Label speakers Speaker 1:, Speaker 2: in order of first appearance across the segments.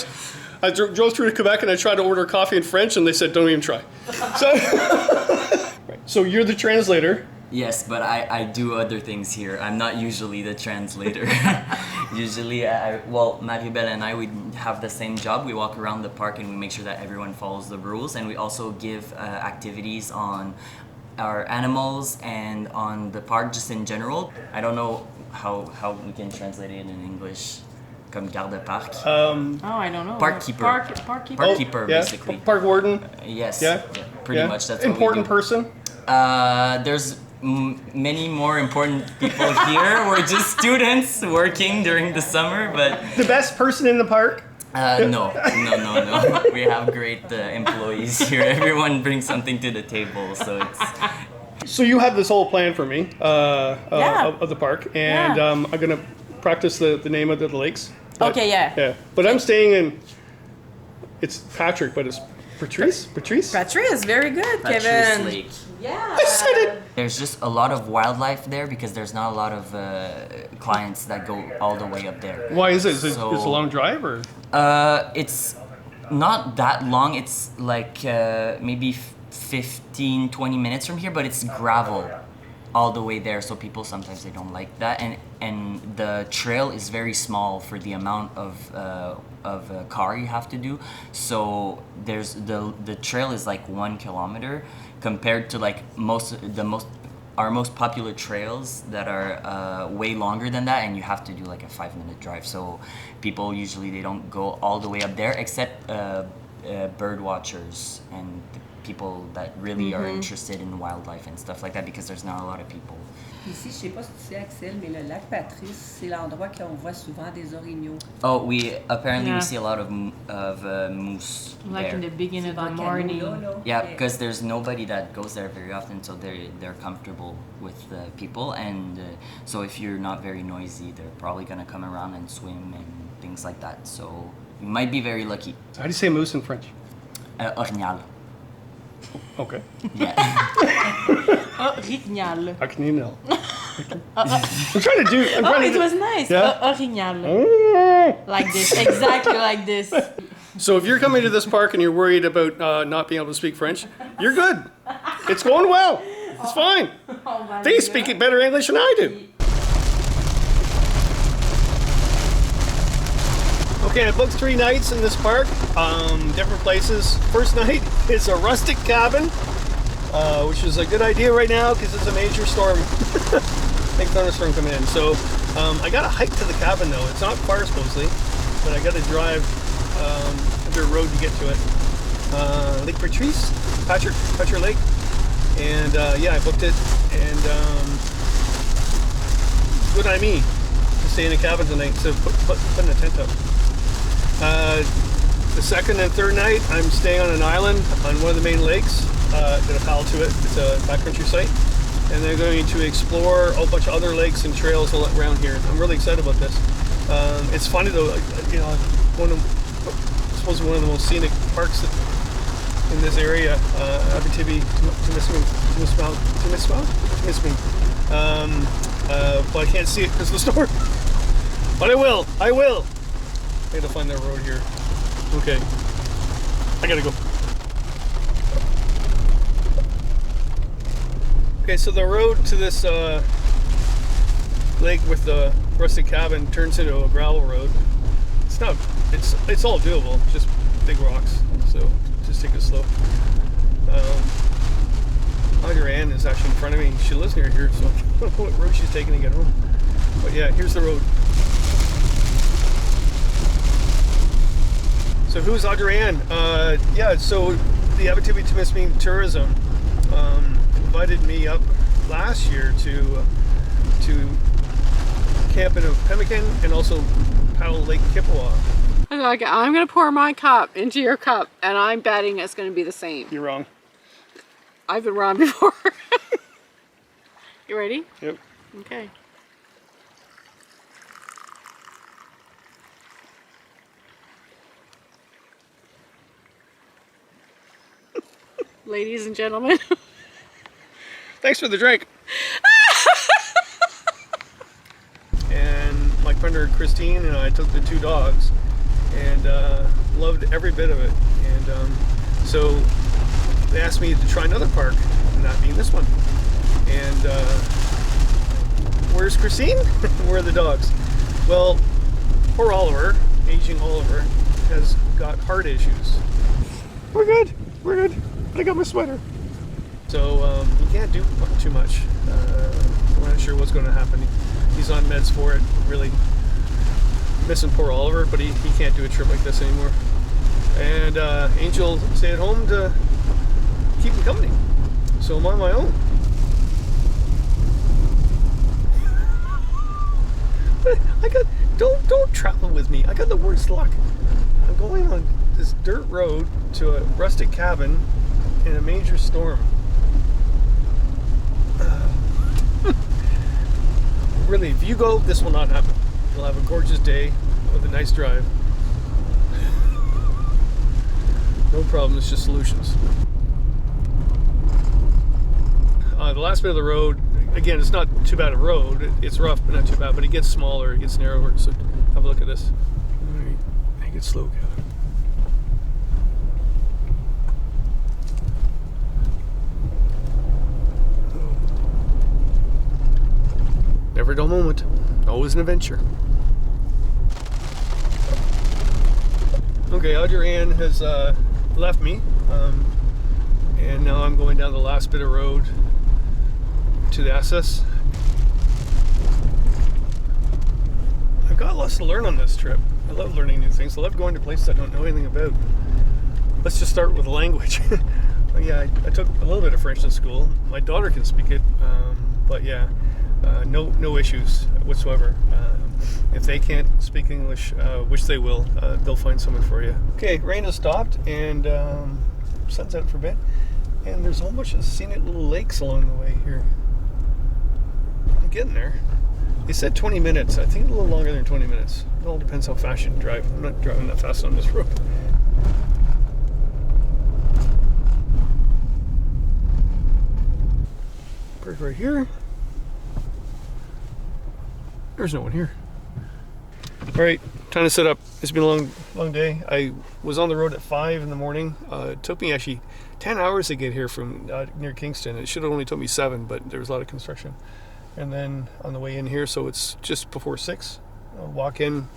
Speaker 1: times. I drove through to Quebec and I tried to order coffee in French and they said, don't even try. So you're the translator.
Speaker 2: Yes, but I do other things here. I'm not usually the translator. Usually, Maribel and I, we have the same job. We walk around the park and we make sure that everyone follows the rules. And we also give activities on our animals and on the park just in general. I don't know how we can translate it in English. Comme garde-parc.
Speaker 3: I don't know.
Speaker 2: Park keeper.
Speaker 3: Park keeper.
Speaker 2: Park keeper, basically.
Speaker 1: Park warden.
Speaker 2: Yes.
Speaker 1: Yeah.
Speaker 2: Pretty much. That's what
Speaker 1: important
Speaker 2: we do.
Speaker 1: person.
Speaker 2: There's many more important people here. We're just students working during the summer, but
Speaker 1: The best person in the park.
Speaker 2: no. We have great employees here. Everyone brings something to the table, so it's.
Speaker 1: So you have this whole plan for me of the park, and I'm gonna practice the name of the lakes.
Speaker 3: Okay, yeah.
Speaker 1: Yeah, but I'm staying in. It's Patrick, but it's Patrice. Patrice.
Speaker 3: Patrice, very good,
Speaker 2: Patrice
Speaker 3: Kevin.
Speaker 2: Lake.
Speaker 3: Yeah.
Speaker 1: I said it.
Speaker 2: There's just a lot of wildlife there because there's not a lot of clients that go all the way up there.
Speaker 1: Why is it? Is it
Speaker 2: So-
Speaker 1: it's a long drive or?
Speaker 2: It's not that long. It's like maybe 15, 20 minutes from here, but it's gravel all the way there, so people sometimes they don't like that, and the trail is very small for the amount of car you have to do. So there's the trail is like 1 kilometer compared to like our most popular trails that are way longer than that, and you have to do like a 5-minute drive. So people usually they don't go all the way up there except bird watchers and people that really are interested in wildlife and stuff like that because there's not a lot of people.
Speaker 4: Ici, je sais pas si tu sais, Axel, mais le lac Patrice, c'est l'endroit qu'on voit souvent des orignaux.
Speaker 2: Oh, we see a lot of moose
Speaker 3: Like
Speaker 2: there.
Speaker 3: in the beginning of the
Speaker 4: Souvent
Speaker 3: morning.
Speaker 4: canot, là.
Speaker 2: Yeah,
Speaker 4: Mais-
Speaker 2: because there's nobody that goes there very often, so they're comfortable with the people, and so if you're not very noisy, they're probably gonna come around and swim and things like that. So you might be very lucky.
Speaker 1: How do you say moose in French?
Speaker 2: Orignal.
Speaker 1: Okay.
Speaker 2: Yeah.
Speaker 3: Orignal.
Speaker 1: Akninel. I'm trying to do. I'm
Speaker 3: Oh,
Speaker 1: trying
Speaker 3: it
Speaker 1: to
Speaker 3: was nice.
Speaker 1: Yeah?
Speaker 3: Orignal. Like this, exactly like this.
Speaker 1: So if you're coming to this park and you're worried about not being able to speak French, you're good. It's going well. It's fine. They speak better English than I do. Okay, I booked 3 nights in this park, different places. First night is a rustic cabin, which is a good idea right now because it's a major storm. Big thunderstorm coming in. So I got to hike to the cabin though. It's not far supposedly, but I got to drive under a road to get to it. Lake Patrice, Patrick Lake, and yeah, I booked it. And good on me to stay in a cabin tonight, so putting a tent up. The second and third night, I'm staying on an island on one of the main lakes. Got a paddle to it. It's a backcountry site, and they're going to explore a bunch of other lakes and trails around here. I'm really excited about this. It's funny though, you know, supposedly one of the most scenic parks in this area, Abitibi-Témiscamingue. But I can't see it because of the storm. But I will. I gotta find that road here. Okay. I gotta go. Okay, so the road to this lake with the rustic cabin turns into a gravel road. It's all doable, just big rocks. So just take it slow. Audrey Ann is actually in front of me. She lives near here, so I don't know what road she's taking to get home. But yeah, here's the road. So who's Audrey Ann? Yeah, so the Abitibi-Témiscamingue Tourism invited me up last year to camp in Pemmican and also paddle Lake Kippawa.
Speaker 5: Okay, I'm gonna pour my cup into your cup, and I'm betting it's gonna be the same.
Speaker 1: You're wrong.
Speaker 5: I've been wrong before. You ready?
Speaker 1: Yep.
Speaker 5: Okay. Ladies and gentlemen.
Speaker 1: Thanks for the drink. And my partner Christine and I took the 2 dogs, and loved every bit of it. And so they asked me to try another park, and that being this one. And where's Christine? Where are the dogs? Well, poor Oliver, aging Oliver, has got heart issues. We're good. We're good. I got my sweater. So he can't do too much. We're not sure what's going to happen. He's on meds for it. Really missing poor Oliver, but he can't do a trip like this anymore. And Angel stayed at home to keep him company. So I'm on my own. Don't travel with me. I got the worst luck. I'm going on this dirt road to a rustic cabin in a major storm. Really, if you go, this will not happen. You'll have a gorgeous day with a nice drive. No problem, it's just solutions. The last bit of the road, again, it's not too bad a road. It's rough, but not too bad. But it gets smaller, it gets narrower. So have a look at this. Make it slow, Kevin. Never a dull moment. Always an adventure. Okay, Audrey Ann has left me, and now I'm going down the last bit of road to the SS. I've got lots to learn on this trip. I love learning new things. I love going to places I don't know anything about. Let's just start with language. Yeah, I took a little bit of French in school. My daughter can speak it, but yeah, no issues whatsoever. If they can't speak English, which they will, they'll find someone for you. Okay, rain has stopped, and sun's out for a bit, and there's a whole bunch of scenic little lakes along the way here. I'm getting there. They said 20 minutes. I think a little longer than 20 minutes. It all depends how fast you drive. I'm not driving that fast on this road. Park right here. There's no one here. All right, time to set up. It's been a long day. I was on the road at 5 in the morning. It took me actually 10 hours to get here from near Kingston. It should have only took me 7, but there was a lot of construction. And then on the way in here, so it's just before 6. I'll walk in.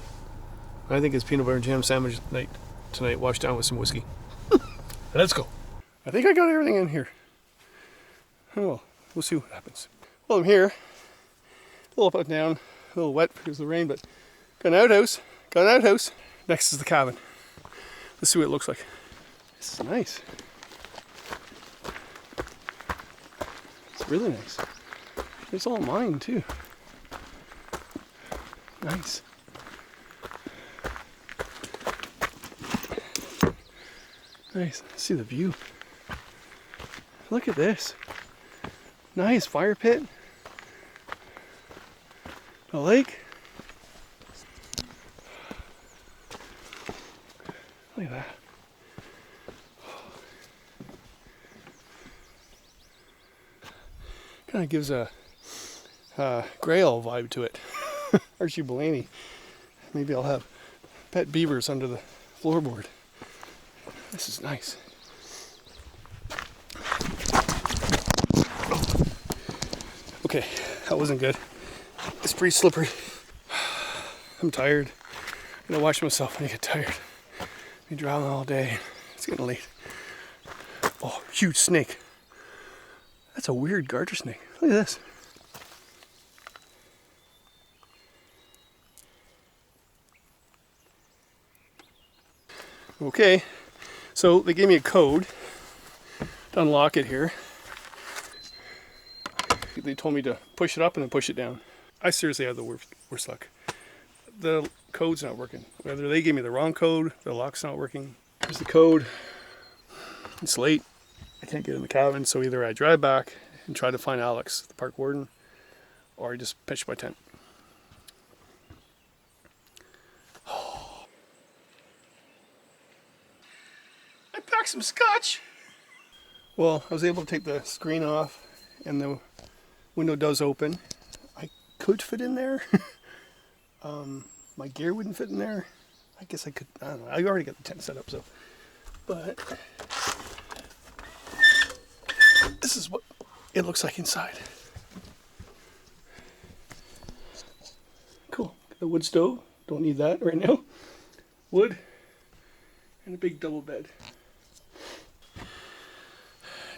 Speaker 1: I think it's peanut butter and jam sandwich night tonight, washed down with some whiskey. Let's go. I think I got everything in here. Oh, well, we'll see what happens. Well, I'm here. A little up and down, a little wet because of the rain, but got an outhouse. Got an outhouse. Next is the cabin. Let's see what it looks like. This is nice. It's really nice. It's all mine too. Nice. Nice. See the view. Look at this. Nice fire pit. A lake. Look at that. Kind of gives a Grail vibe to it. Archie Blaney. Maybe I'll have pet beavers under the floorboard. This is nice. Okay, that wasn't good. It's pretty slippery. I'm tired. I'm gonna wash myself when I get tired. Been driving all day. It's getting late. Oh, huge snake. That's a weird garter snake. Look at this. Okay, so they gave me a code to unlock it here. They told me to push it up and then push it down. I seriously have the worst luck. The code's not working. Whether they gave me the wrong code, the lock's not working. Here's the code. It's late. I can't get in the cabin, so either I drive back and try to find Alex, the park warden, or I just pitch my tent. I packed some scotch! Well, I was able to take the screen off and the window does open. I could fit in there. My gear wouldn't fit in there. I guess I could, I don't know, I already got the tent set up, so. But this is what it looks like inside. Cool. The wood stove, don't need that right now. Wood and a big double bed.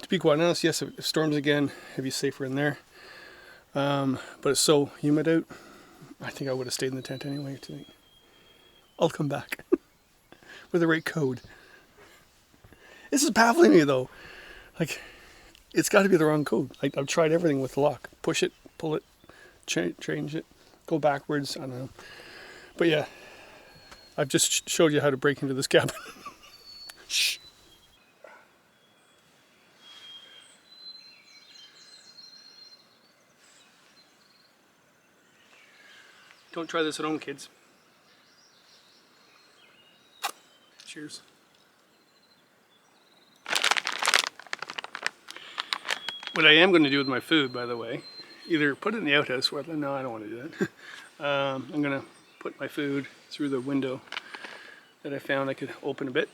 Speaker 1: To be quite honest, yes, if it storms again, it'd be safer in there. But it's so humid out, I think I would have stayed in the tent anyway tonight. I'll come back with the right code. This is baffling me though. Like, it's got to be the wrong code. I've tried everything with the lock. Push it, pull it, change it, go backwards, I don't know. But yeah, I've just showed you how to break into this cabin. Shh. Don't try this at home, kids. Cheers. What I am going to do with my food, by the way, either put it in the outhouse, or no, I don't want to do that. I'm going to put my food through the window that I found I could open a bit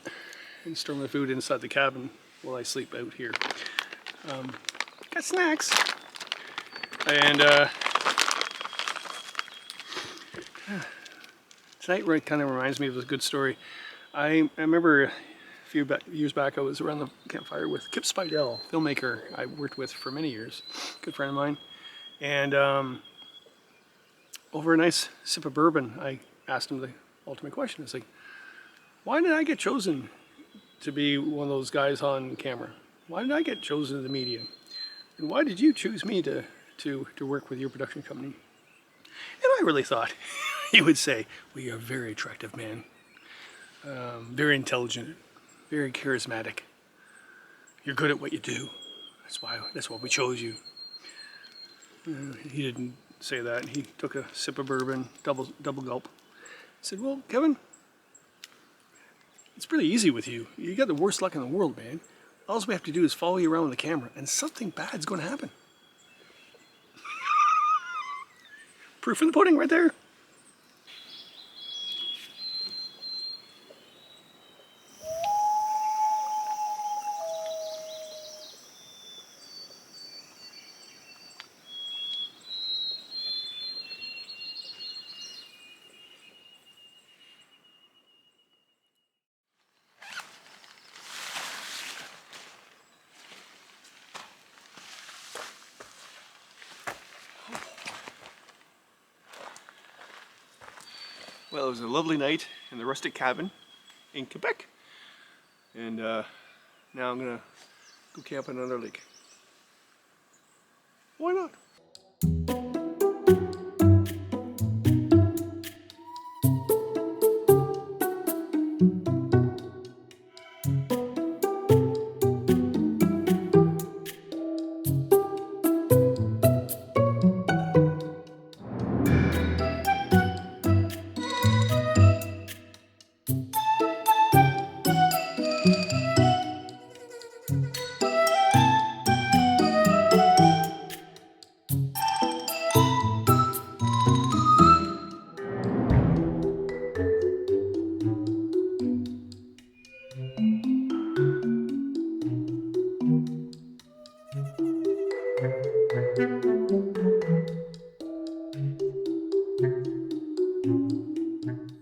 Speaker 1: and store my food inside the cabin while I sleep out here. Got snacks. And tonight kind of reminds me of a good story. I remember a few years back I was around the campfire with Kip Spidell, filmmaker I worked with for many years, good friend of mine. And over a nice sip of bourbon, I asked him the ultimate question. It's like, why did I get chosen to be one of those guys on camera? Why did I get chosen in the media? And why did you choose me to work with your production company? And I really thought he would say, well, you're a very attractive man, very intelligent, very charismatic. You're good at what you do. That's why we chose you. He didn't say that. He took a sip of bourbon, double gulp. I said, well, Kevin, it's pretty easy with you. You got the worst luck in the world, man. All we have to do is follow you around with the camera, and something bad's going to happen. Proof in the pudding right there. Well, it was a lovely night in the rustic cabin in Quebec, and now I'm gonna go camp on another lake. Why not?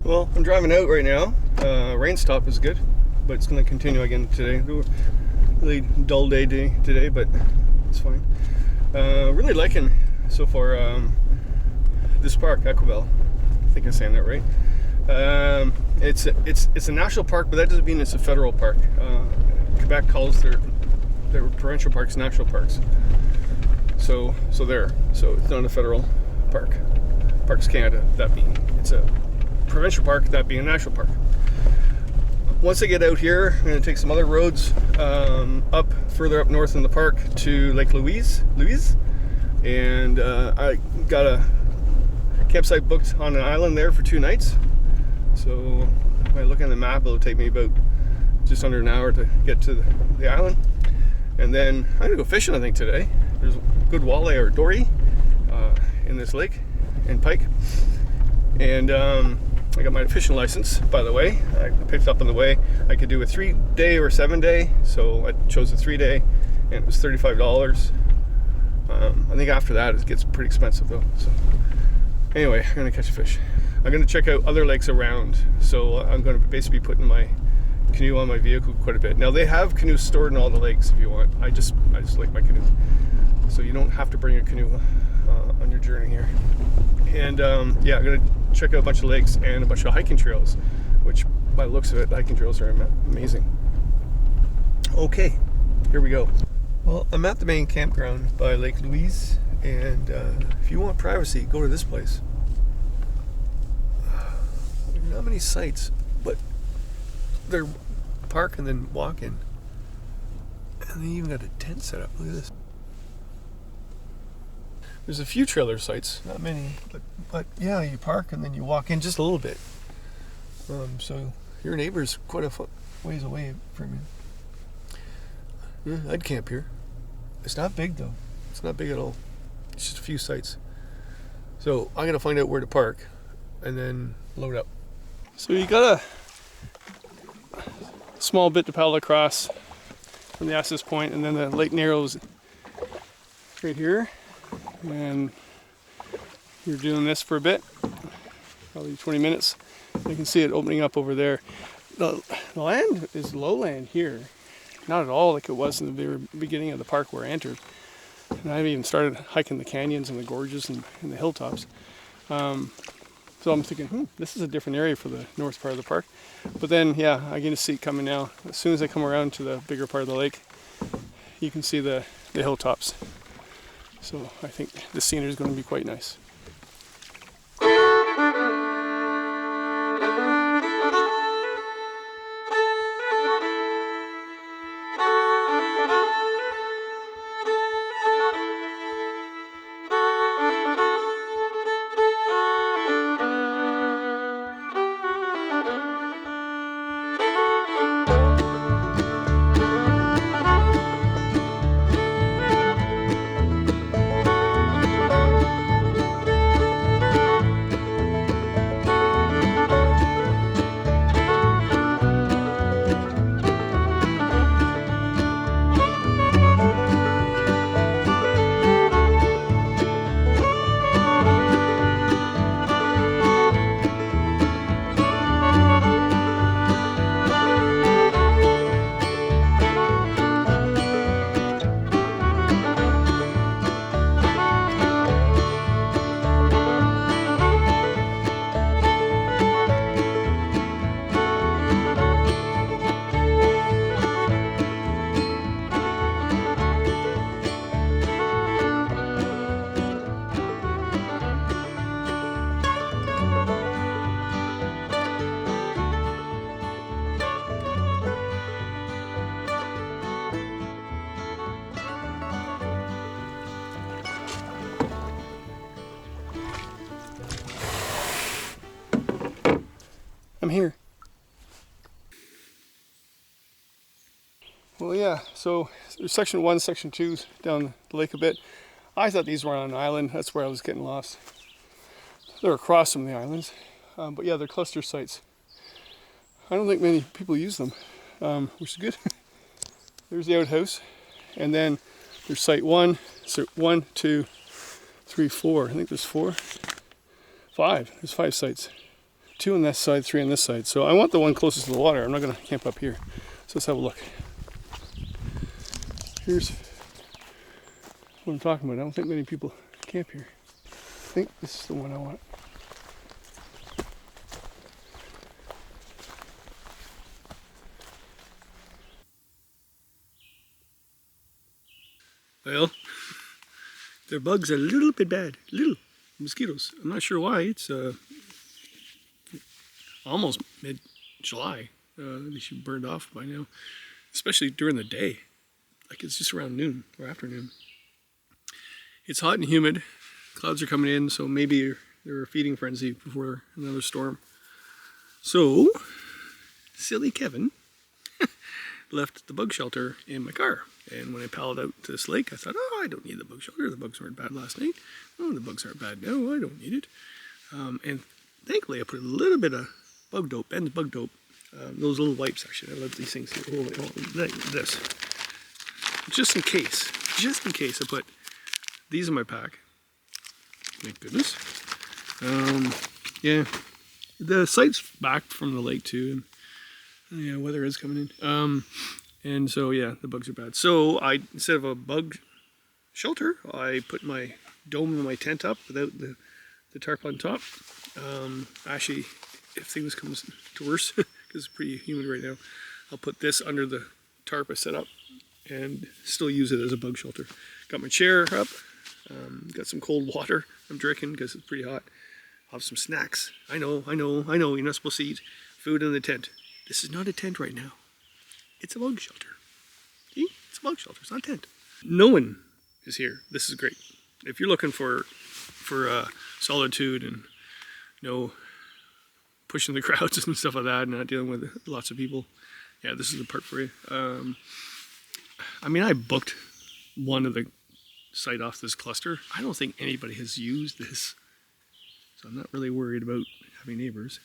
Speaker 1: Well, I'm driving out right now. Rain stop is good, but it's going to continue again today. Really dull day today, but it's fine. Really liking so far this park, Aiguebelle. I think I'm saying that right. It's a national park, but that doesn't mean it's a federal park. Quebec calls their provincial parks national parks. So it's not a federal park. Parks Canada, that being it's a provincial park, that being a national park. Once I get out here, I'm going to take some other roads further up north in the park to Lake Louise, and I got a campsite booked on an island there for 2 nights. So if I look on the map, it'll take me about just under an hour to get to the island. And then I'm going to go fishing, I think, today. There's good walleye or dory in this lake and pike. And I got my fishing license, by the way. I picked it up on the way. I could do a 3-day or 7-day, so I chose a 3-day, and it was $35. I think after that it gets pretty expensive though. So anyway, I'm gonna catch a fish. I'm gonna check out other lakes around, so I'm gonna basically be putting my canoe on my vehicle quite a bit. Now they have canoes stored in all the lakes if you want. I just like my canoe, so you don't have to bring a canoe on your journey here. And yeah, I'm gonna check out a bunch of lakes and a bunch of hiking trails, which by the looks of it, the hiking trails are amazing. Okay, here we go. Well, I'm at the main campground by Lake Louise, and if you want privacy, go to this place. Not many sites, but they're park and then walk in. And they even got a tent set up. Look at this. There's a few trailer sites, not many, but yeah, you park and then you walk in just a little bit. So your neighbor's quite a ways away from you. Yeah, I'd camp here. It's not big though. It's not big at all. It's just a few sites. So I'm gonna find out where to park and then load up. So you got a small bit to paddle across from the access point, and then the lake narrows right here. And you're doing this for a bit, probably 20 minutes. You can see it opening up over there. The land is lowland here. Not at all like it was in the very beginning of the park where I entered. And I haven't even started hiking the canyons and the gorges and the hilltops. So I'm thinking, this is a different area for the north part of the park. But then, yeah, I can see it coming now. As soon as I come around to the bigger part of the lake, you can see the hilltops. So I think the scenery is going to be quite nice. I'm here. Well, yeah, so there's section 1, section 2 down the lake a bit. I thought these were on an island. That's where I was getting lost. They're across from the islands. But yeah, they're cluster sites. I don't think many people use them, which is good. There's the outhouse. And then there's site 1. So 1, 2, 3, 4. I think there's 4. 5. There's 5 sites. 2 on this side, 3 on this side. So I want the one closest to the water. I'm not going to camp up here. So let's have a look. Here's what I'm talking about. I don't think many people camp here. I think this is the one I want. Well, their bugs are a little bit bad. Little mosquitoes. I'm not sure why. It's almost mid-July. They should be burned off by now. Especially during the day. Like it's just around noon or afternoon. It's hot and humid. Clouds are coming in, so maybe they're a feeding frenzy before another storm. So, silly Kevin left the bug shelter in my car. And when I paddled out to this lake, I thought, oh, I don't need the bug shelter. The bugs weren't bad last night. Oh, the bugs aren't bad now. I don't need it. And thankfully I put a little bit of bug dope, Ben's bug dope. Those little wipes, actually. I love these things here. Like this. Just in case I put these in my pack. Thank goodness. Yeah, the site's back from the lake too, and yeah, weather is coming in. And so yeah, the bugs are bad. So I, instead of a bug shelter, I put my dome of my tent up without the tarp on top. Actually, if things come to worse, because it's pretty humid right now, I'll put this under the tarp I set up and still use it as a bug shelter. Got my chair up, got some cold water I'm drinking because it's pretty hot. I'll have some snacks. I know, you're not supposed to eat food in the tent. This is not a tent right now. It's a bug shelter. See? It's a bug shelter, it's not a tent. No one is here. This is great. If you're looking for solitude and pushing the crowds and stuff like that, and not dealing with lots of people, yeah, this is the park for you. I mean, I booked one of the site off this cluster. I don't think anybody has used this, so I'm not really worried about having neighbors.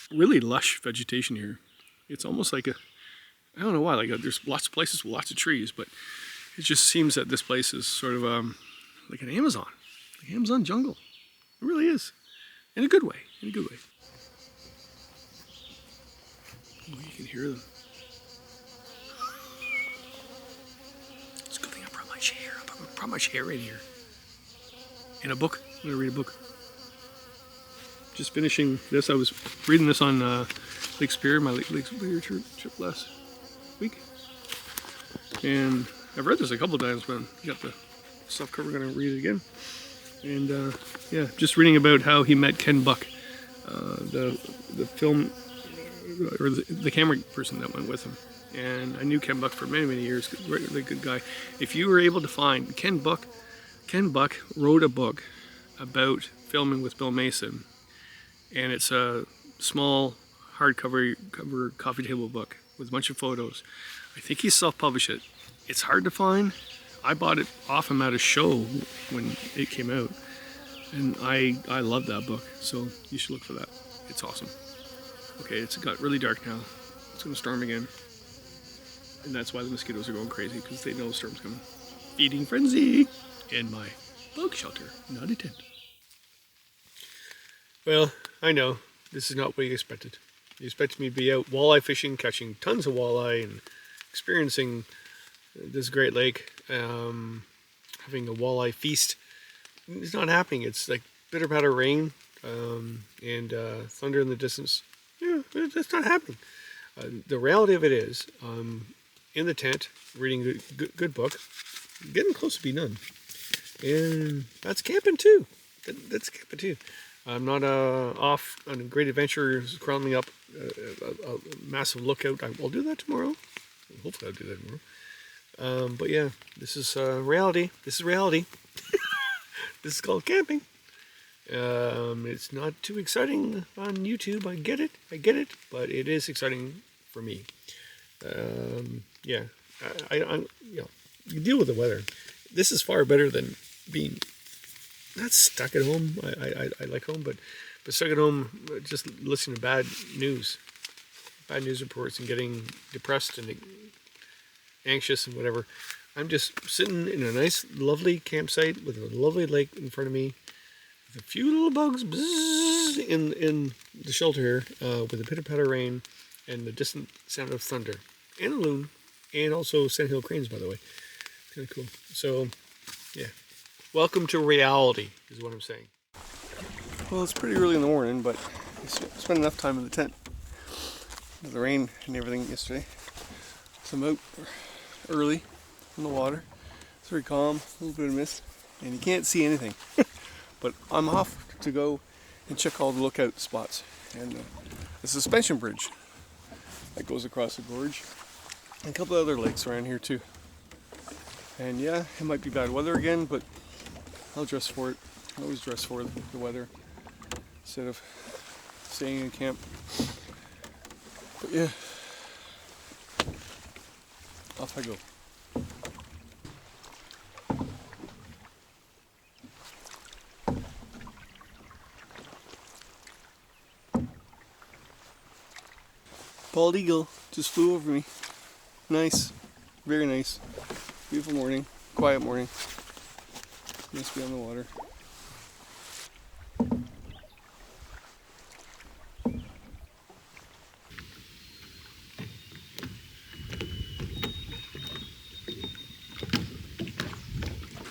Speaker 1: Really lush vegetation here. It's almost like I don't know why, there's lots of places with lots of trees, but it just seems that this place is sort of like an Amazon jungle. It really is, in a good way, Oh, you can hear them. It's a good thing I brought my chair. I brought my chair right here. And a book. I'm gonna read a book. Just finishing this. I was reading this on Lake Superior, my Lake Superior trip last week. And I've read this a couple of times, but I got the soft cover, gonna read it again. And yeah, just reading about how he met Ken Buck, the film, or the camera person that went with him. And I knew Ken Buck for many, many years. Really good guy. If you were able to find Ken Buck wrote a book about filming with Bill Mason, and it's a small hardcover coffee table book with a bunch of photos. I think he self-published it. It's hard to find. I bought it off him at a show when it came out, and I love that book, so you should look for that. It's awesome. Okay, it's got really dark now. It's gonna storm again, and that's why the mosquitoes are going crazy, because they know the storm's coming. Feeding frenzy in my bug shelter, not a tent. Well, I know this is not what you expected. You expected me to be out walleye fishing, catching tons of walleye, and experiencing this great lake, having a walleye feast. It's not happening. It's like bitter patter rain and thunder in the distance. Yeah, that's not happening. The reality of it is, in the tent, reading a good book, getting close to be done. And that's camping too. That's camping too. I'm not off on a great adventure, crawling up a massive lookout. I'll do that tomorrow. Hopefully I'll do that tomorrow. But yeah, this is reality. This is reality. This is called camping. It's not too exciting on YouTube. I get it, but it is exciting for me. Yeah, you deal with the weather. This is far better than being not stuck at home. I like home, but stuck at home just listening to bad news reports, and getting depressed and anxious and whatever. I'm just sitting in a nice, lovely campsite with a lovely lake in front of me, with a few little bugs in the shelter here, with a pitter-patter rain and the distant sound of thunder and a loon, and also sandhill cranes, by the way. Kind of cool. So, yeah. Welcome to reality, is what I'm saying. Well, it's pretty early in the morning, but I spent enough time in the tent with the rain and everything yesterday. So I'm out early in the water. It's very calm, a little bit of mist, and you can't see anything. But I'm off to go and check all the lookout spots. And the suspension bridge that goes across the gorge, and a couple other lakes around here too. And yeah, it might be bad weather again, but I'll dress for it. I always dress for the weather instead of staying in camp. But yeah, off I go. bald eagle just flew over me. Nice. Very nice. Beautiful morning. Quiet morning. Nice to be on the water.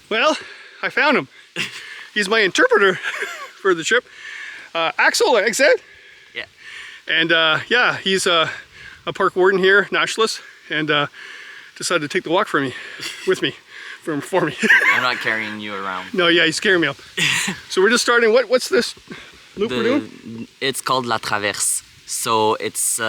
Speaker 1: Well, I found him. He's my interpreter for the trip. Axel, I said?
Speaker 2: Yeah.
Speaker 1: And yeah, he's a park warden here, nationalist, and decided to take the walk for me, with me, for me.
Speaker 2: I'm not carrying you around.
Speaker 1: No, yeah, he's carrying me up. So we're just starting, what's this loop we're doing?
Speaker 2: It's called La Traverse. So it's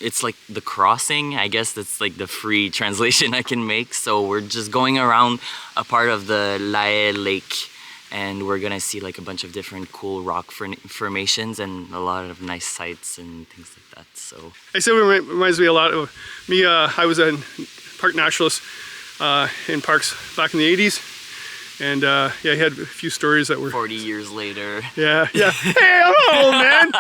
Speaker 2: it's like the crossing. I guess that's like the free translation I can make. So we're just going around a part of the Lae Lake, and we're gonna see like a bunch of different cool rock formations and a lot of nice sights and things like that. So
Speaker 1: I said it reminds me a lot of me. I was a park naturalist in parks back in the 80s, and yeah, he had a few stories that were
Speaker 2: 40 years later.
Speaker 1: Yeah. Hey, I'm old, man.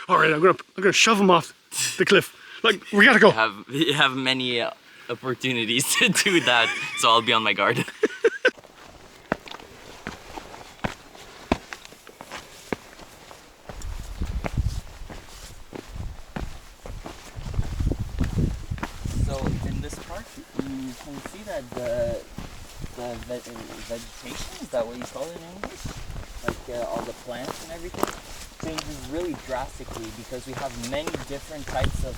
Speaker 1: All right, I'm gonna shove him off the cliff. Like, we gotta go.
Speaker 2: You have many opportunities to do that, so I'll be on my guard. So in this park, you can see that the vegetation, is that what you call it in English? Like all the plants and everything changes really drastically because we have many different types of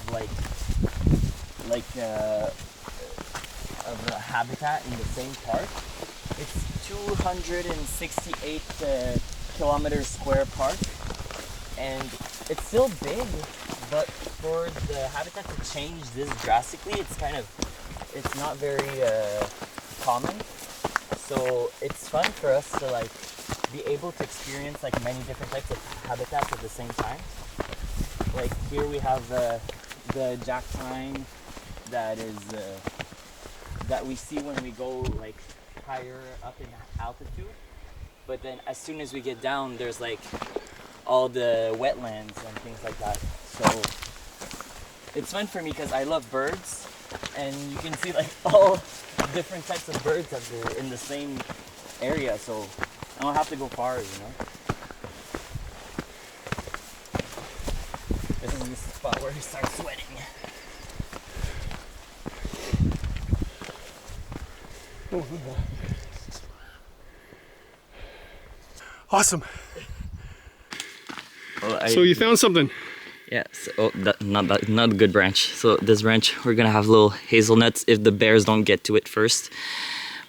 Speaker 2: habitat in the same park. It's 268 kilometer square park, and it's still big, but for the habitat to change this drastically, it's not very common. So it's fun for us to like be able to experience like many different types of habitats at the same time. Like here we have the jack pine that we see when we go like higher up in altitude. But then as soon as we get down, there's like all the wetlands and things like that. So it's fun for me because I love birds, and you can see like all different types of birds in the same area. So I don't have to go far, you know. This is the spot where you start sweating.
Speaker 1: Awesome.
Speaker 2: Well,
Speaker 1: So you found something.
Speaker 2: Yeah, so not a good branch. So this branch, we're gonna have little hazelnuts if the bears don't get to it first,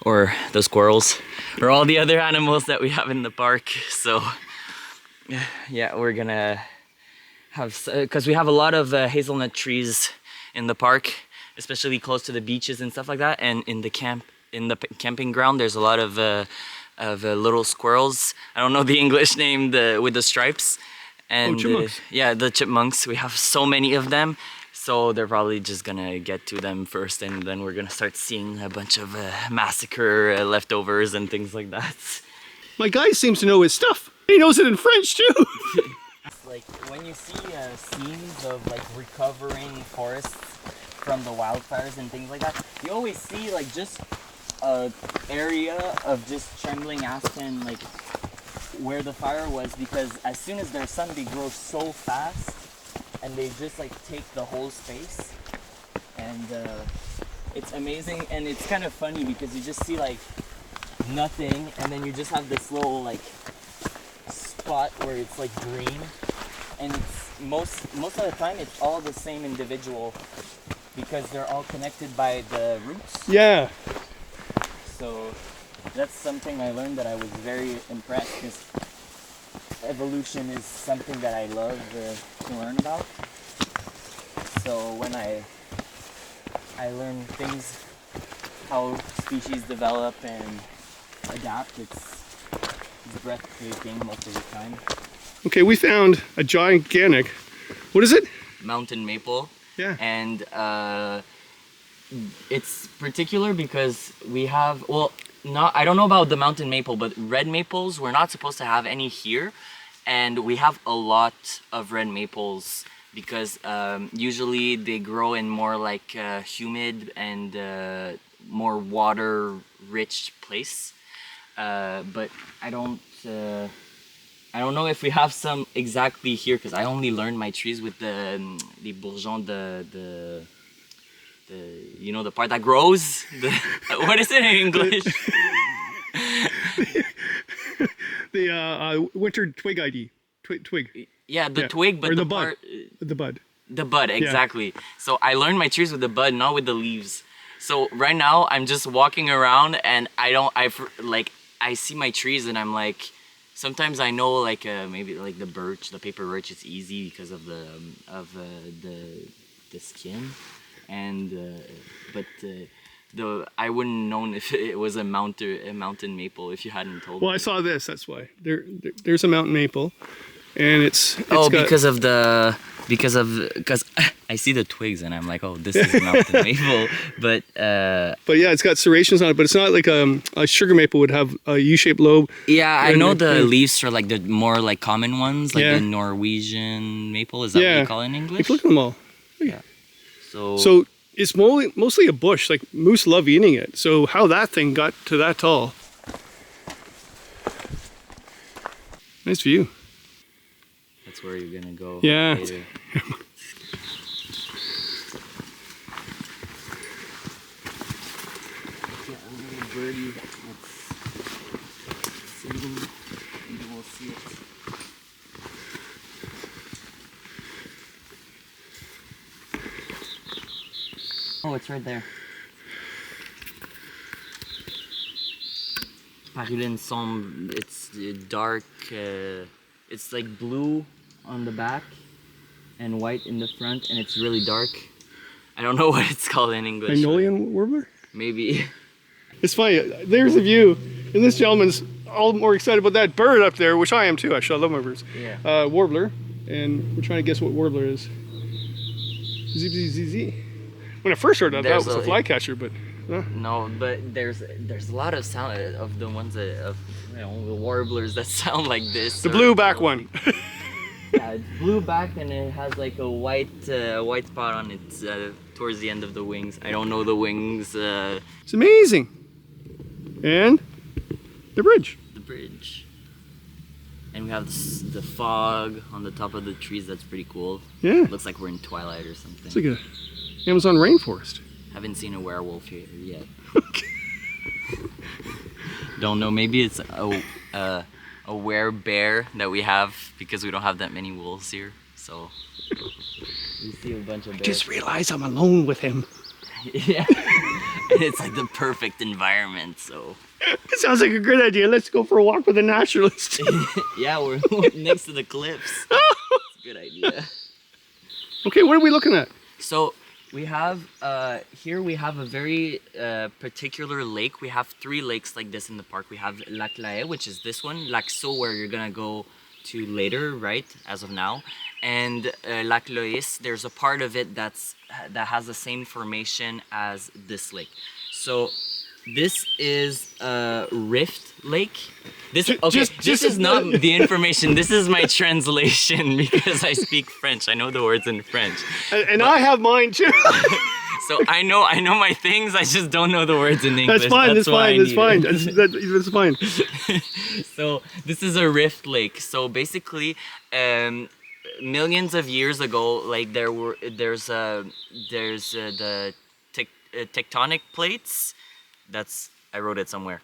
Speaker 2: or the squirrels, or all the other animals that we have in the park. So yeah, we're gonna have, because we have a lot of hazelnut trees in the park, especially close to the beaches and stuff like that. And in the camping ground, there's a lot of little squirrels. I don't know the English name, with the stripes. And
Speaker 1: chipmunks.
Speaker 2: Yeah, the chipmunks. We have so many of them, so they're probably just gonna get to them first, and then we're gonna start seeing a bunch of massacre leftovers and things like that.
Speaker 1: My guy seems to know his stuff. He knows it in French too.
Speaker 2: Like when you see scenes of like recovering forests from the wildfires and things like that, you always see like just a area of just trembling aspen, like where the fire was, because as soon as there's sun, they grow so fast and they just like take the whole space, and it's amazing. And it's kind of funny because you just see like nothing, and then you just have this little like spot where it's like green, and it's most of the time it's all the same individual because they're all connected by the roots.
Speaker 1: Yeah.
Speaker 2: So that's something I learned that I was very impressed, because evolution is something that I love to learn about. So when I learn things, how species develop and adapt, it's breathtaking most of the time.
Speaker 1: Okay, we found a gigantic, what is it?
Speaker 2: Mountain maple.
Speaker 1: Yeah.
Speaker 2: And it's particular because we have, well, I don't know about the mountain maple, but red maples, we're not supposed to have any here. and we have a lot of red maples because usually they grow in more like humid and more water-rich place. But I don't know if we have some exactly here because I only learned my trees with the bourgeons, the you know, the part that grows. What is it in English?
Speaker 1: The winter twig ID. Twig.
Speaker 2: Yeah, the twig, but
Speaker 1: or
Speaker 2: the
Speaker 1: bud.
Speaker 2: part.
Speaker 1: The bud.
Speaker 2: The bud, exactly. So I learned my trees with the bud, not with the leaves. So right now I'm just walking around and I see my trees and I'm like, sometimes I know like maybe like the birch, the paper birch, it's easy because of the skin, and but I wouldn't known if it was a mountain maple if you hadn't told me.
Speaker 1: Well, I saw this. That's why there's a mountain maple, and it's because I see the twigs and I'm like, oh, this is mountain maple, but yeah, it's got serrations on it, but it's not like a sugar maple would have a U-shaped lobe.
Speaker 2: Yeah, I know the leaves are like the more like common ones, like the Norwegian maple. Is that what you call it in English?
Speaker 1: Look at them all.
Speaker 2: Yeah.
Speaker 1: So it's mostly a bush. Like moose love eating it. So how that thing got to that tall? Nice view.
Speaker 2: That's where you're gonna go.
Speaker 1: Yeah.
Speaker 2: Later. Birdie that's singing, and you will see it. Oh, it's right there. Parilyn sombre. It's dark. It's like blue on the back and white in the front, and it's really dark. I don't know what it's called in English.
Speaker 1: Magnolia warbler?
Speaker 2: Maybe.
Speaker 1: It's funny. There's a view, and this gentleman's all more excited about that bird up there, which I am too. Actually, I love my birds.
Speaker 2: Yeah.
Speaker 1: Warbler, and we're trying to guess what warbler is. ZZZZ. When I first heard that, that was a flycatcher, but.
Speaker 2: No, but there's a lot of sound of the ones the warblers that sound like this.
Speaker 1: The blue back one.
Speaker 2: Yeah, it's blue back and it has like a white spot on it towards the end of the wings. I don't know the wings.
Speaker 1: It's amazing. And the bridge.
Speaker 2: The bridge. And we have the fog on the top of the trees. That's pretty cool.
Speaker 1: Yeah.
Speaker 2: Looks like we're in Twilight or something.
Speaker 1: It's like a Amazon rainforest.
Speaker 2: Haven't seen a werewolf here yet. Don't know. Maybe it's a werebear that we have because we don't have that many wolves here. So we see a bunch of bears.
Speaker 1: I just realized I'm alone with him.
Speaker 2: Yeah. And it's like the perfect environment. So
Speaker 1: it sounds like a great idea. Let's go for a walk with a naturalist.
Speaker 2: Yeah, we're next to the cliffs. It's a good idea.
Speaker 1: Okay, what are we looking at?
Speaker 2: So we have here we have a very particular lake. We have 3 lakes like this in the park. We have Lac Lae, which is this one, Lac So, where you're gonna go to later, right? As of now, and Lac Lois. There's a part of it that has the same formation as this lake. So this is a rift lake. This is not the information. This is my translation because I speak French. I know the words in French.
Speaker 1: And I have mine too.
Speaker 2: So I know my things. I just don't know the words in English.
Speaker 1: That's fine. That's fine.
Speaker 2: So this is a rift lake. So basically, millions of years ago, like there's the tectonic plates. I wrote it somewhere.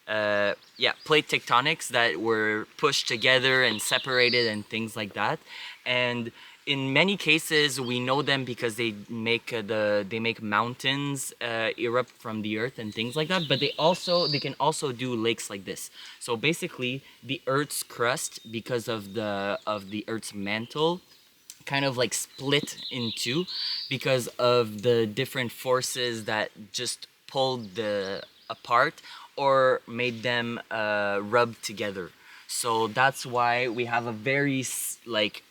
Speaker 2: Plate tectonics that were pushed together and separated and things like that. And in many cases, we know them because they make mountains erupt from the earth and things like that. But they can also do lakes like this. So basically, the Earth's crust, because of the Earth's mantle, kind of like split in two because of the different forces that just pulled apart or made them rub together. So that's why we have a very straight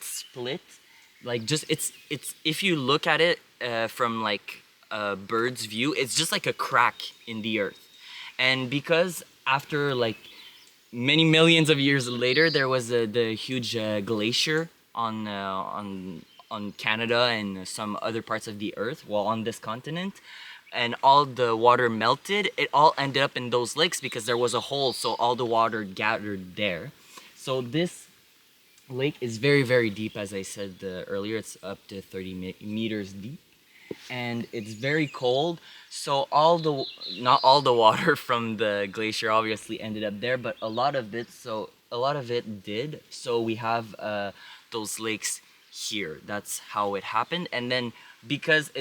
Speaker 2: split. Like just it's if you look at it from like a bird's view, it's just like a crack in the earth. And because after like many millions of years later, there was the huge glacier on Canada and some other parts of the earth, well, on this continent, and all the water melted. It all ended up in those lakes because there was a hole, so all the water gathered there. So this lake is very, very deep, as I said earlier. It's up to 30 meters deep, and it's very cold. So not all the water from the glacier obviously ended up there, but a lot of it did. So we have those lakes here. That's how it happened. And then because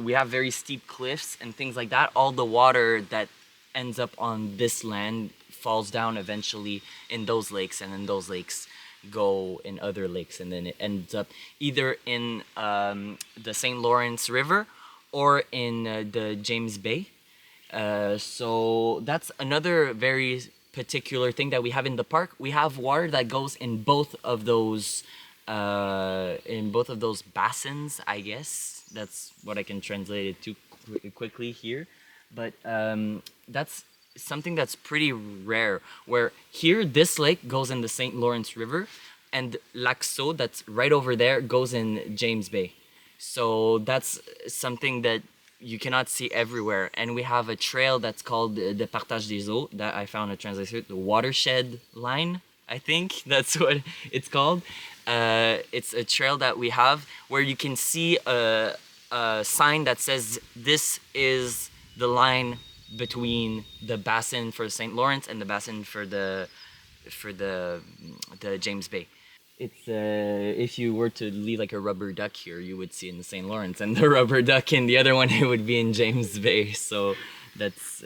Speaker 2: we have very steep cliffs and things like that, all the water that ends up on this land falls down eventually in those lakes, and then those lakes go in other lakes, and then it ends up either in the St. Lawrence River or in the James Bay. So that's another very particular thing that we have in the park. We have water that goes in both of those basins, I guess. That's what I can translate it to quickly here. But that's something that's pretty rare, where here this lake goes in the St. Lawrence River, and Lac Sault, that's right over there, goes in James Bay. So that's something that you cannot see everywhere. And we have a trail that's called the Partage des Eaux, that I found a translation, the watershed line, I think that's what it's called. It's a trail that we have where you can see a sign that says this is the line between the basin for St. Lawrence and the basin for the James Bay. It's if you were to leave like a rubber duck here, you would see in the St. Lawrence, and the rubber duck in the other one, it would be in James Bay. So that's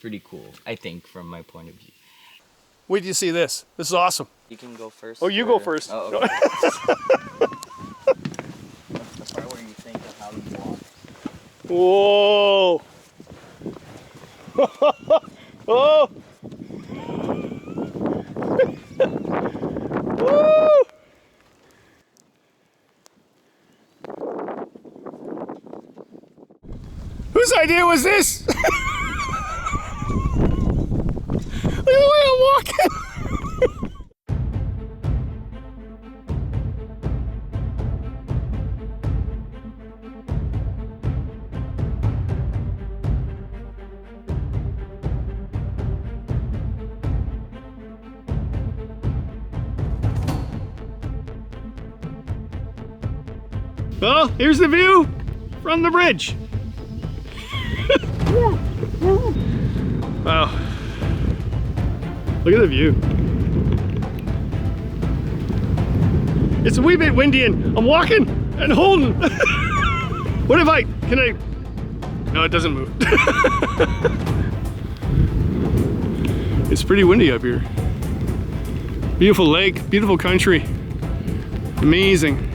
Speaker 2: pretty cool, I think, from my point of view.
Speaker 1: Wait till you see this. This is awesome.
Speaker 2: You can go first.
Speaker 1: Oh, you go first.
Speaker 2: Oh, okay. That's the part where you think of how you walk.
Speaker 1: Whoa! Oh! Woo! Whose idea was this? Look at the way I'm walking! Well, here's the view from the bridge. Wow. Look at the view. It's a wee bit windy and I'm walking and holding. What if can I? No, it doesn't move. It's pretty windy up here. Beautiful lake, beautiful country. Amazing.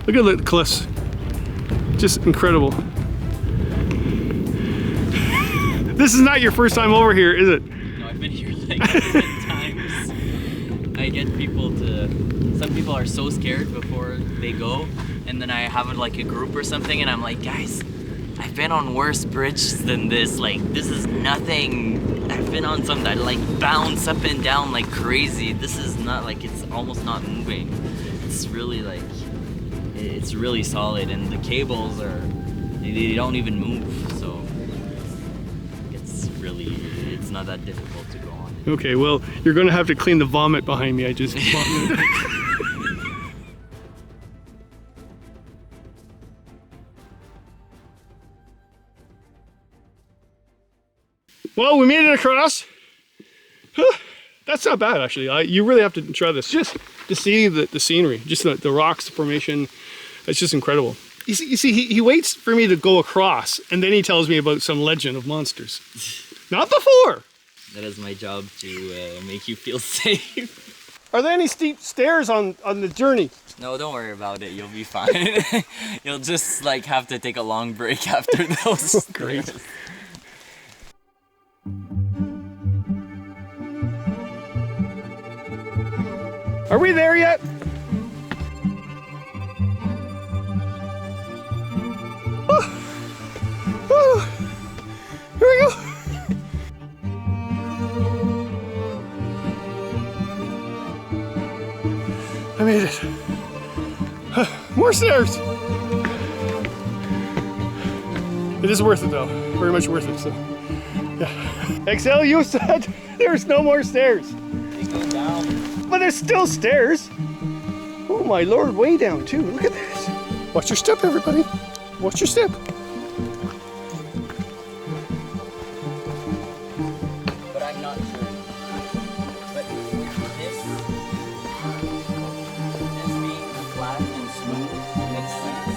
Speaker 1: Look at the cliffs. Just incredible. This is not your first time over here, is it?
Speaker 2: No, I've been here like 10 times. I get some people are so scared before they go, and then I have like a group or something, and I'm like, guys, I've been on worse bridges than this. Like, this is nothing. I've been on some that like bounce up and down like crazy. This is not like, it's almost not moving. It's really like, it's really solid, and the cables they don't even move, so it's not that difficult to go on.
Speaker 1: Okay, well, you're gonna have to clean the vomit behind me. I just vomited. Well, we made it across. That's not bad, actually. You really have to try this just to see the scenery, just the rocks formation. It's just incredible. You see, he waits for me to go across, and then he tells me about some legend of monsters. Not before.
Speaker 2: That is my job, to make you feel safe.
Speaker 1: Are there any steep stairs on the journey?
Speaker 2: No, don't worry about it. You'll be fine. You'll just like have to take a long break after those.
Speaker 1: Great. Are we there yet? Here we go. made it. More stairs. It is worth it though. Very much worth it. So, yeah. Excel, you said there's no more stairs.
Speaker 2: They go down.
Speaker 1: But there's still stairs. Oh my lord, way down too. Look at this. Watch your step, everybody. Watch your step.
Speaker 2: But I'm not sure. But this being flat and smooth makes sense.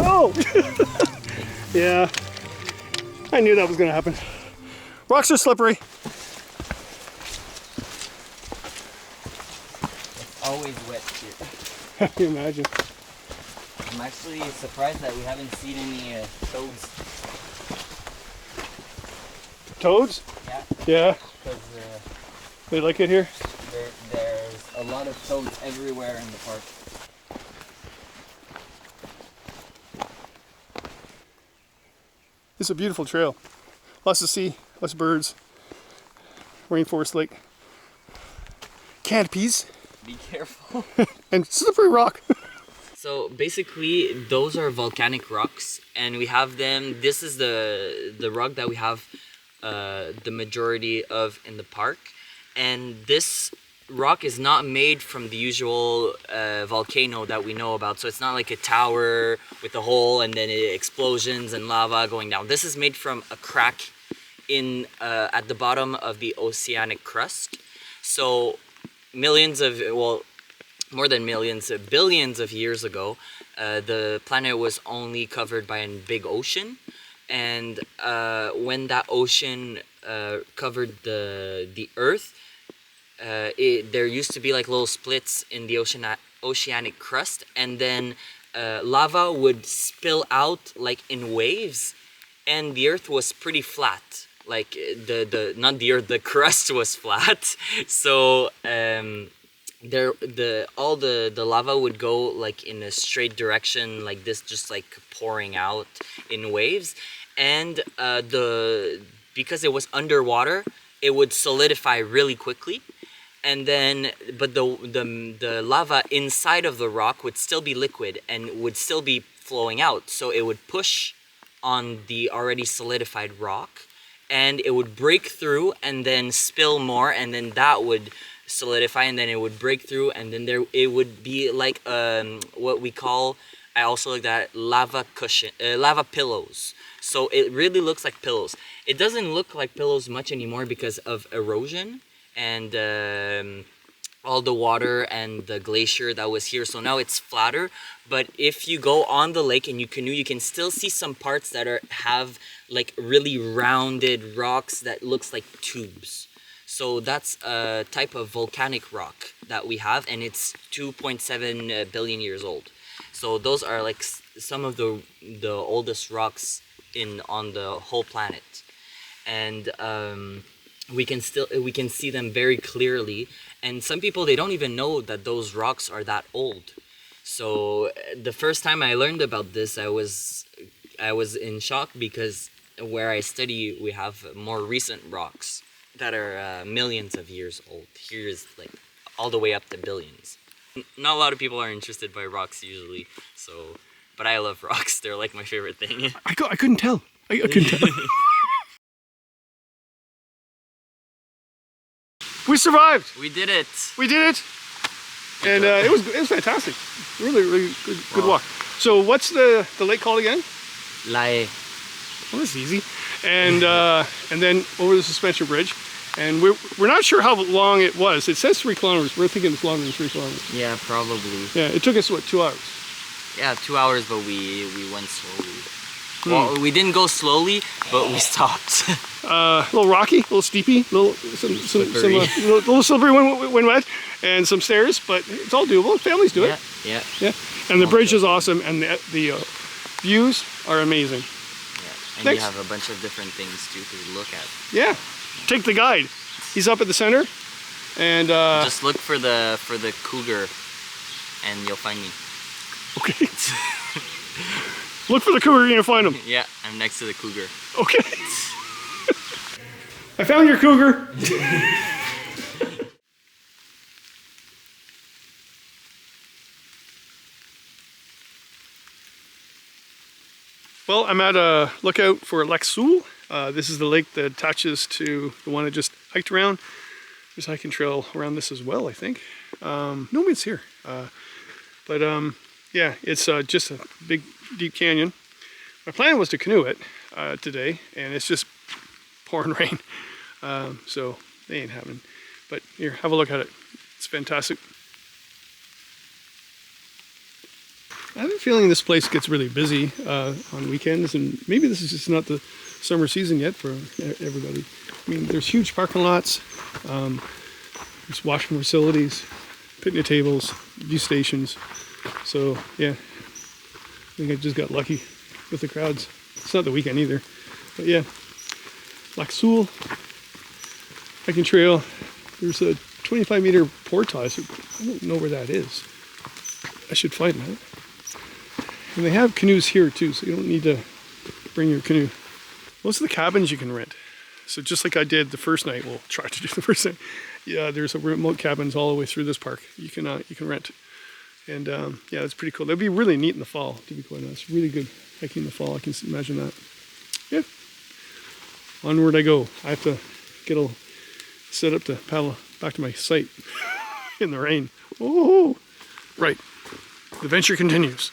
Speaker 1: Oh! Yeah. I knew that was going to happen. Rocks are slippery.
Speaker 2: It's always wet here.
Speaker 1: Can you imagine?
Speaker 2: I'm actually surprised that we haven't seen any toads.
Speaker 1: Toads?
Speaker 2: Yeah.
Speaker 1: Yeah.
Speaker 2: Because
Speaker 1: They like it here?
Speaker 2: there's a lot of toads everywhere in the park.
Speaker 1: It's a beautiful trail. Lots of sea, lots of birds. Rainforest lake. Canopies.
Speaker 2: Be careful.
Speaker 1: And slippery rock.
Speaker 2: So basically, those are volcanic rocks, and we have them. This is the rock that we have the majority of in the park, and this rock is not made from the usual volcano that we know about. So it's not like a tower with a hole and then explosions and lava going down. This is made from a crack in at the bottom of the oceanic crust. So millions of, well, more than millions, billions of years ago, the planet was only covered by a big ocean. And when that ocean covered the Earth, there used to be like little splits in the oceanic crust, and then lava would spill out like in waves, and the Earth was pretty flat. Like not the Earth, the crust was flat. So all the lava would go like in a straight direction like this, just like pouring out in waves, and because it was underwater, it would solidify really quickly. And then, but the lava inside of the rock would still be liquid and would still be flowing out. So it would push on the already solidified rock, and it would break through and then spill more, and then that would solidify, and then it would break through, and then it would be like what we call, I also like that, lava cushion, lava pillows. So it really looks like pillows. It doesn't look like pillows much anymore because of erosion and all the water and the glacier that was here. So now it's flatter. But if you go on the lake and you canoe, you can still see some parts that have like really rounded rocks that looks like tubes. So that's a type of volcanic rock that we have, and it's 2.7 billion years old. So those are like some of the oldest rocks on the whole planet. And we can see them very clearly, and some people, they don't even know that those rocks are that old. So the first time I learned about this, I was in shock, because where I study, we have more recent rocks that are millions of years old. Here is like all the way up to billions. Not a lot of people are interested by rocks usually, so, but I love rocks. They're like my favorite thing.
Speaker 1: I couldn't tell. I couldn't tell. We survived.
Speaker 2: We did it.
Speaker 1: We did it. And it was fantastic. Really, really good walk. So what's the lake called again?
Speaker 2: Lae.
Speaker 1: Well, that's easy. And then over the suspension bridge. And we're not sure how long it was. It says 3 kilometers. We're thinking it's longer than 3 kilometers.
Speaker 2: Yeah, probably.
Speaker 1: Yeah, it took us, what, 2 hours?
Speaker 2: Yeah, 2 hours, but we went slowly. Well, we didn't go slowly, but we stopped.
Speaker 1: A little rocky, a little steepy, little slippery when wet, and some stairs, but it's all doable. Families do it.
Speaker 2: Yeah.
Speaker 1: And the bridge is awesome, and the views are amazing.
Speaker 2: Yeah. And
Speaker 1: Thanks.
Speaker 2: you have a bunch of different things too to look at.
Speaker 1: Yeah. Take the guide. He's up at the center, and
Speaker 2: just look for the cougar, and you'll find me.
Speaker 1: Okay. Look for the cougar, you're gonna find him.
Speaker 2: Yeah, I'm next to the cougar.
Speaker 1: Okay. I found your cougar. Well, I'm at a lookout for Lac Seul. This is the lake that attaches to the one I just hiked around. There's a hiking trail around this as well, I think. No one's here. Yeah, it's just a big, deep canyon. My plan was to canoe it today, and it's just pouring rain. So they ain't happening. But here, have a look at it. It's fantastic. I have a feeling this place gets really busy on weekends, and maybe this is just not the summer season yet for everybody. I mean, there's huge parking lots, there's washroom facilities, picnic tables, view stations. So yeah, I think I just got lucky with the crowds. It's not the weekend either, but yeah. Lac Seul hiking trail. There's a 25-meter portage. I don't know where that is. I should find that. And they have canoes here too, so you don't need to bring your canoe. Most of the cabins you can rent. So just like I did the first night, we'll try to do the first night. Yeah, there's a remote cabins all the way through this park. You can rent, and yeah, that's pretty cool. That'd be really neat in the fall, to be quite honest. Really good hiking in the fall. I can imagine that. Yeah. Onward I go. I have to get all set up to paddle back to my site in the rain. Oh, right. The venture continues.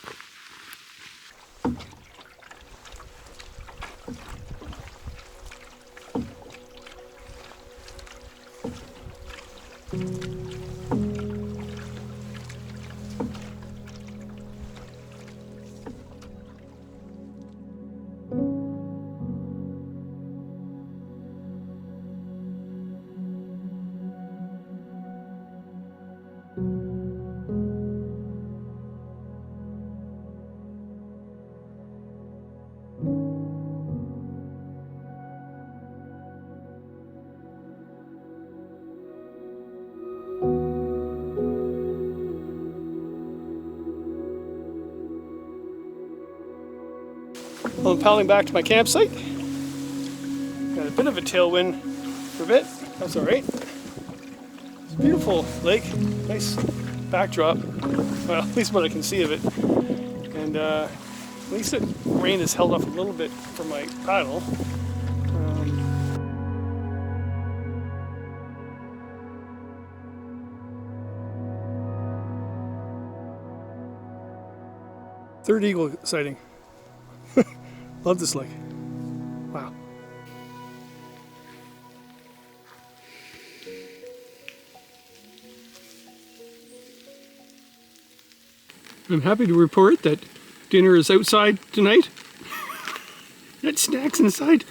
Speaker 1: Well, I'm paddling back to my campsite. Got a bit of a tailwind for a bit. That's all right. It's a beautiful lake, nice backdrop. Well, at least what I can see of it. And at least the rain has held off a little bit for my paddle. Third eagle sighting. Love this lake. Wow. I'm happy to report that dinner is outside tonight. Got snacks inside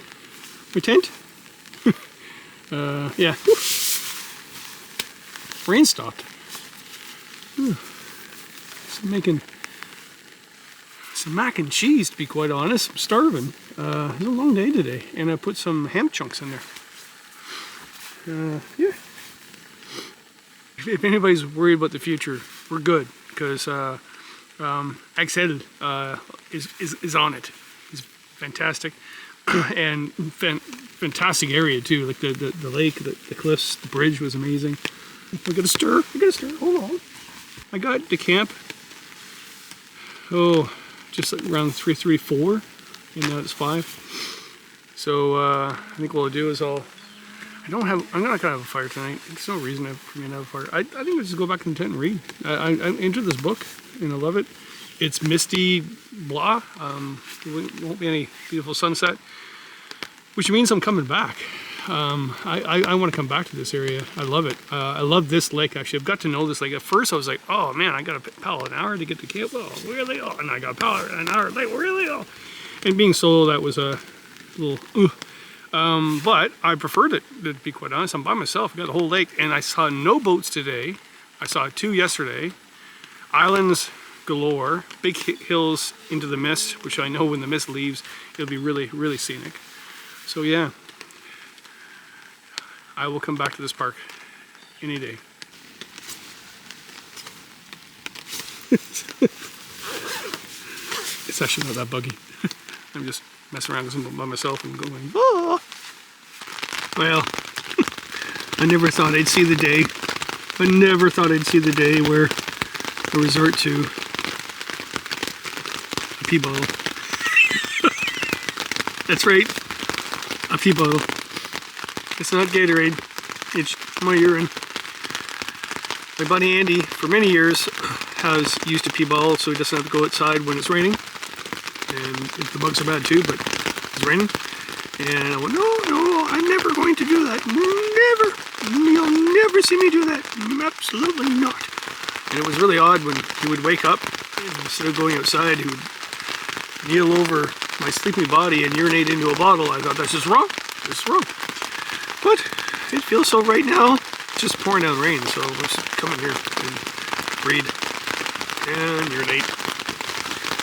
Speaker 1: my tent. Yeah. Rain stopped. So I'm making some mac and cheese, to be quite honest. I'm starving. It's a long day today, and I put some ham chunks in there. Yeah. If anybody's worried about the future, we're good, because Aiguebelle is on it. He's fantastic, and fantastic area too. Like the lake, the cliffs, the bridge was amazing. We gotta stir. Hold on. I got to camp. Oh, just like around 3:34, and now it's 5. So I think what I'll do is I'm not gonna have a fire tonight. There's no reason for me to have a fire. I think I'll just go back in the tent and read. I'm into this book, and I love it. It's misty blah. There won't be any beautiful sunset, which means I'm coming back. I want to come back to this area. I love it. I love this lake, actually. I've got to know this lake. At first I was like, oh man, I got to paddle an hour to get to camp. Oh, where are they all? And I got to paddle an hour. Like, where are they all? And being solo, that was a little, but I preferred it, to be quite honest. I'm by myself. I got the whole lake, and I saw no boats today. I saw 2 yesterday. Islands galore. Big hills into the mist, which I know when the mist leaves, it'll be really, really scenic. So yeah. I will come back to this park any day. It's actually not that buggy. I'm just messing around by myself and going, oh! Well, I never thought I'd see the day. I never thought I'd see the day where I resort to a pee bottle. That's right, a pee bottle. It's not Gatorade, it's my urine. My buddy Andy, for many years, has used a pee bottle so he doesn't have to go outside when it's raining. And the bugs are bad too, but it's raining. And I went, no, I'm never going to do that. Never. You'll never see me do that. Absolutely not. And it was really odd when he would wake up, and instead of going outside, he would kneel over my sleeping body and urinate into a bottle. I thought, that's just wrong. This is wrong. But it feels so right now. It's just pouring down rain, so let's come in here and breathe and urinate.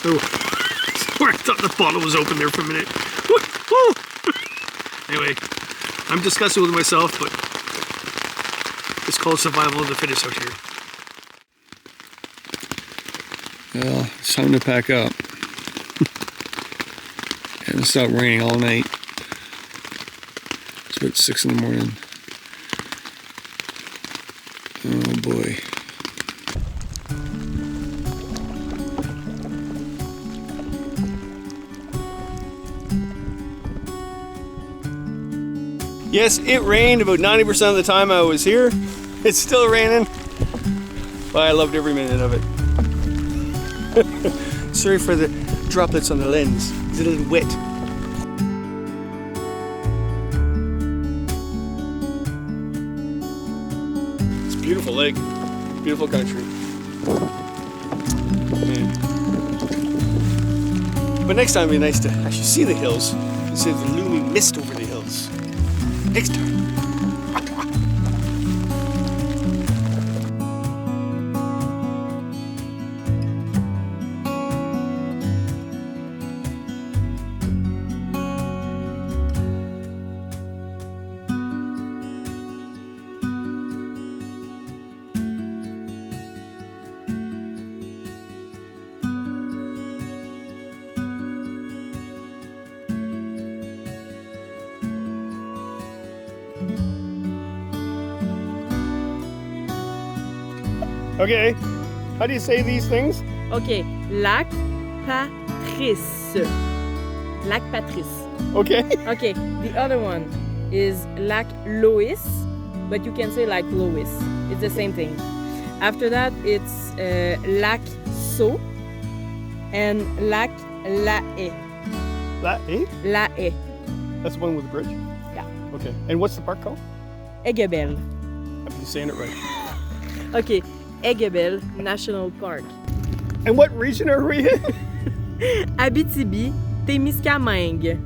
Speaker 1: Oh, I thought the bottle was open there for a minute. Woo! Anyway, I'm disgusted with myself, but it's called survival of the fittest out here. Well, it's time to pack up. And it stopped raining all night. It's about 6 in the morning. Oh boy. Yes, it rained about 90% of the time I was here. It's still raining, but I loved every minute of it. Sorry for the droplets on the lens. It's a little wet. It's a beautiful lake, beautiful country. Man. But next time it'd be nice to actually see the hills instead of the looming mist over the hills. Next time. Okay, how do you say these things?
Speaker 3: Okay, Lac Patrice. Lac Patrice.
Speaker 1: Okay.
Speaker 3: Okay, the other one is Lac Lois, but you can say like Lois. It's the same thing. After that, it's Lac So and Lac Lae.
Speaker 1: Lae?
Speaker 3: Lae.
Speaker 1: That's the one with the bridge?
Speaker 3: Yeah.
Speaker 1: Okay, and what's the park called?
Speaker 3: Aiguebelle.
Speaker 1: I've been saying it right.
Speaker 3: Okay, Aiguebelle National Park.
Speaker 1: And what region are we in?
Speaker 3: Abitibi-Témiscamingue.